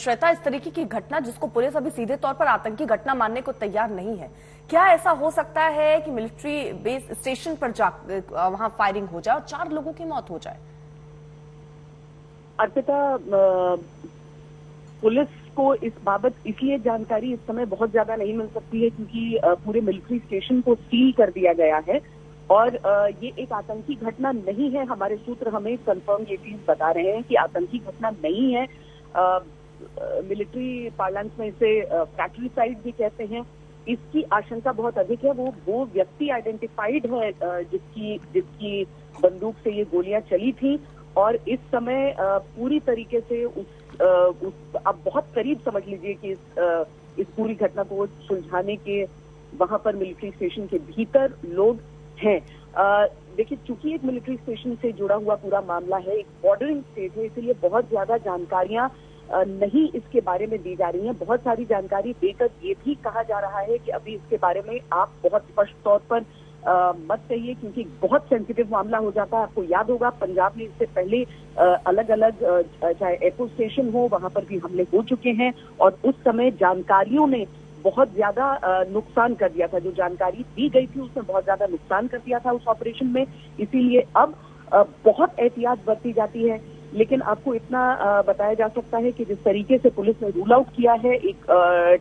श्वेता, इस तरीके की घटना जिसको पुलिस अभी सीधे तौर पर आतंकी घटना मानने को तैयार नहीं है, क्या ऐसा हो सकता है कि मिलिट्री बेस स्टेशन पर वहां फायरिंग हो जाए और 4 लोगों की मौत हो जाए? अर्पिता, पुलिस को इस बाबत इसलिए जानकारी इस समय बहुत ज्यादा नहीं मिल सकती है क्योंकि पूरे मिलिट्री स्टेशन को सील कर दिया गया है और ये एक आतंकी घटना नहीं है। हमारे सूत्र हमें कंफर्म ये चीज बता रहे हैं कि आतंकी घटना नहीं है। मिलिट्री पार्लेंस में इसे फ्रैक्ट्रिसाइड भी कहते हैं। इसकी आशंका बहुत अधिक है। वो व्यक्ति आइडेंटिफाइड है जिसकी बंदूक से ये गोलियां चली थी और इस समय पूरी तरीके से आप बहुत करीब समझ लीजिए कि इस पूरी घटना को सुलझाने के वहां पर मिलिट्री स्टेशन के भीतर लोग हैं। देखिए, चूंकि एक मिलिट्री स्टेशन से जुड़ा हुआ पूरा मामला है, एक बॉर्डरिंग स्टेट है, इसलिए बहुत ज्यादा जानकारियां नहीं इसके बारे में दी जा रही हैं। बहुत सारी जानकारी देकर ये भी कहा जा रहा है कि अभी इसके बारे में आप बहुत स्पष्ट तौर पर मत कहिए क्योंकि बहुत सेंसिटिव मामला हो जाता है। आपको याद होगा पंजाब में इससे पहले अलग अलग चाहे एयरपोर्ट स्टेशन हो वहां पर भी हमले हो चुके हैं और उस समय जानकारियों ने बहुत ज्यादा नुकसान कर दिया था। जो जानकारी दी गई थी उसने बहुत ज्यादा नुकसान कर दिया था उस ऑपरेशन में। इसीलिए अब बहुत एहतियात बरती जाती है। लेकिन आपको इतना बताया जा सकता है कि जिस तरीके से पुलिस ने रूल आउट किया है एक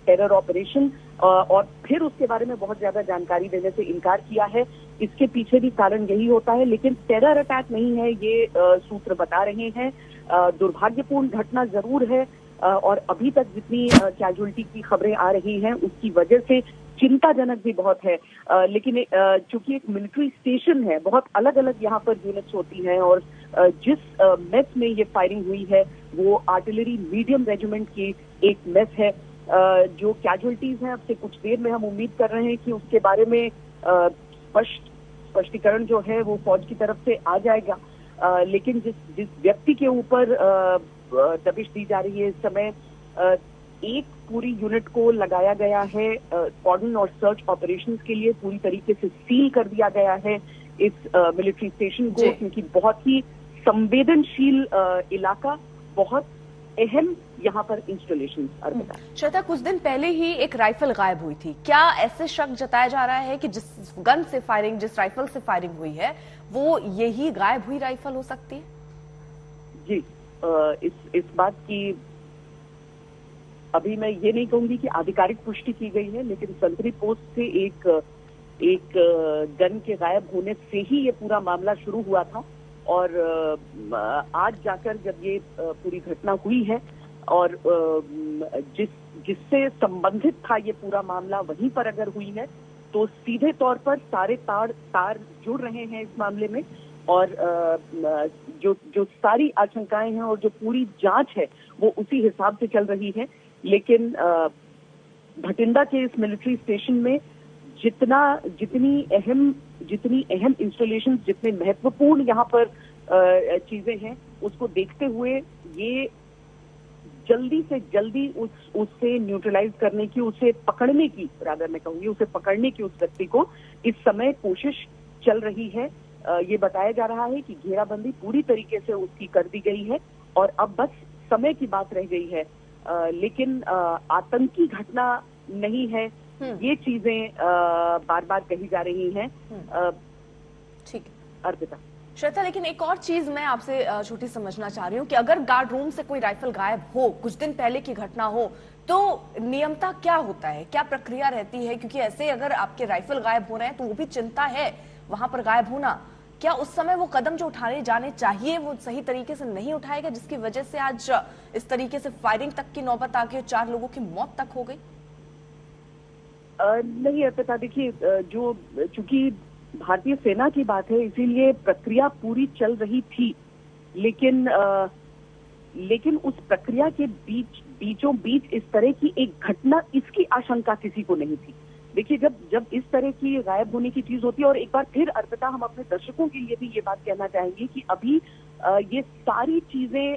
टेरर ऑपरेशन और फिर उसके बारे में बहुत ज्यादा जानकारी देने से इनकार किया है, इसके पीछे भी कारण यही होता है। लेकिन टेरर अटैक नहीं है, ये सूत्र बता रहे हैं। दुर्भाग्यपूर्ण घटना जरूर है और अभी तक जितनी कैजुअलिटी की खबरें आ रही हैं उसकी वजह से चिंताजनक भी बहुत है। लेकिन चूंकि एक मिलिट्री स्टेशन है, बहुत अलग अलग यहाँ पर यूनिट्स होती हैं और जिस मेस में ये फायरिंग हुई है वो आर्टिलरी मीडियम रेजिमेंट की एक मेस है। जो कैजुअलिटीज हैं अब से कुछ देर में हम उम्मीद कर रहे हैं कि उसके बारे में स्पष्टीकरण जो है वो फौज की तरफ से आ जाएगा। लेकिन जिस व्यक्ति के ऊपर दबिश दी जा रही है इस समय, एक पूरी यूनिट को लगाया गया है कॉर्डन और सर्च ऑपरेशंस के लिए। पूरी तरीके से सील कर दिया गया है इस मिलिट्री स्टेशन को क्योंकि बहुत ही संवेदनशील इलाका, बहुत अहम यहाँ पर इंस्टॉलेशन। श्वेता, कुछ दिन पहले ही एक राइफल गायब हुई थी। क्या ऐसे शक जताया जा रहा है कि जिस गन से फायरिंग, जिस राइफल से फायरिंग हुई है वो यही गायब हुई राइफल हो सकती है? जी, इस बात की अभी मैं ये नहीं कहूंगी कि आधिकारिक पुष्टि की गई है, लेकिन संतरी पोस्ट से एक गन के गायब होने से ही ये पूरा मामला शुरू हुआ था और आज जाकर जब ये पूरी घटना हुई है और जिससे संबंधित था ये पूरा मामला वहीं पर अगर हुई है तो सीधे तौर पर सारे तार जुड़ रहे हैं इस मामले में और जो सारी आशंकाएं हैं और जो पूरी जांच है वो उसी हिसाब से चल रही है। लेकिन भटिंडा के इस मिलिट्री स्टेशन में जितनी अहम इंस्टॉलेशन, जितने महत्वपूर्ण यहाँ पर चीजें हैं उसको देखते हुए ये जल्दी से जल्दी उससे न्यूट्रलाइज करने की, उसे पकड़ने की, रादर मैं कहूंगी उसे पकड़ने की उस व्यक्ति को इस समय कोशिश चल रही है। ये बताया जा रहा है कि घेराबंदी पूरी तरीके से उसकी कर दी गई है और अब बस समय की बात रह गई है। लेकिन आतंकी घटना नहीं है, ये चीजें बार बार कही जा रही हैं। ठीक अर्पिता। श्वेता, लेकिन एक और चीज मैं आपसे छोटी समझना चाह रही हूँ कि अगर गार्ड रूम से कोई राइफल गायब हो, कुछ दिन पहले की घटना हो, तो नियमता क्या होता है, क्या प्रक्रिया रहती है? क्योंकि ऐसे अगर आपके राइफल गायब हो रहे हैं तो वो भी चिंता है वहां पर गायब होना। क्या उस समय वो कदम जो उठाने जाने चाहिए वो सही तरीके से नहीं उठाएगा जिसकी वजह से आज इस तरीके से फायरिंग तक की नौबत आ गई, 4 लोगों की मौत तक हो गई? नहीं अर्पिता, देखिए चूंकि भारतीय सेना की बात है इसीलिए प्रक्रिया पूरी चल रही थी, लेकिन उस प्रक्रिया के बीचों बीच इस तरह की एक घटना, इसकी आशंका किसी को नहीं थी। देखिए, जब इस तरह की गायब होने की चीज होती है, और एक बार फिर अर्पिता हम अपने दर्शकों के लिए भी ये बात कहना चाहेंगे कि अभी ये सारी चीजें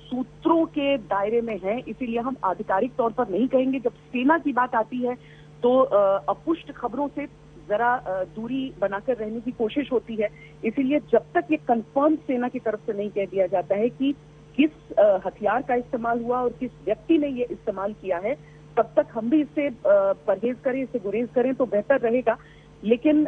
सूत्रों के दायरे में हैं, इसीलिए हम आधिकारिक तौर पर नहीं कहेंगे। जब सेना की बात आती है तो अपुष्ट खबरों से जरा दूरी बनाकर रहने की कोशिश होती है। इसीलिए जब तक ये कंफर्म सेना की तरफ से नहीं कह दिया जाता है कि किस हथियार का इस्तेमाल हुआ और किस व्यक्ति ने ये इस्तेमाल किया है, तब तक हम भी इससे परहेज करें, इससे गुरेज करें तो बेहतर रहेगा। लेकिन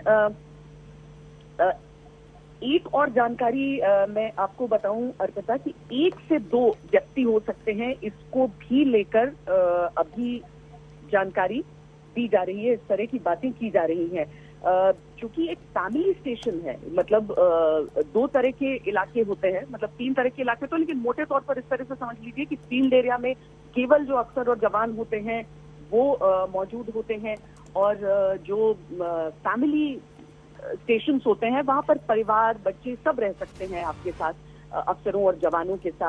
एक और जानकारी मैं आपको बताऊं अर्पिता कि 1 से 2 व्यक्ति हो सकते हैं, इसको भी लेकर अभी जानकारी दी जा रही है, इस तरह की बातें की जा रही हैं। चूंकि एक फैमिली स्टेशन है, मतलब 2 तरह के इलाके होते हैं, मतलब 3 तरह के इलाके तो, लेकिन मोटे तौर पर इस तरह से समझ लीजिए कि फील्ड एरिया में केवल जो अफसर और जवान होते हैं वो मौजूद होते हैं, और जो फैमिली स्टेशंस होते हैं वहां पर परिवार, बच्चे सब रह सकते हैं आपके साथ, अफसरों और जवानों के साथ।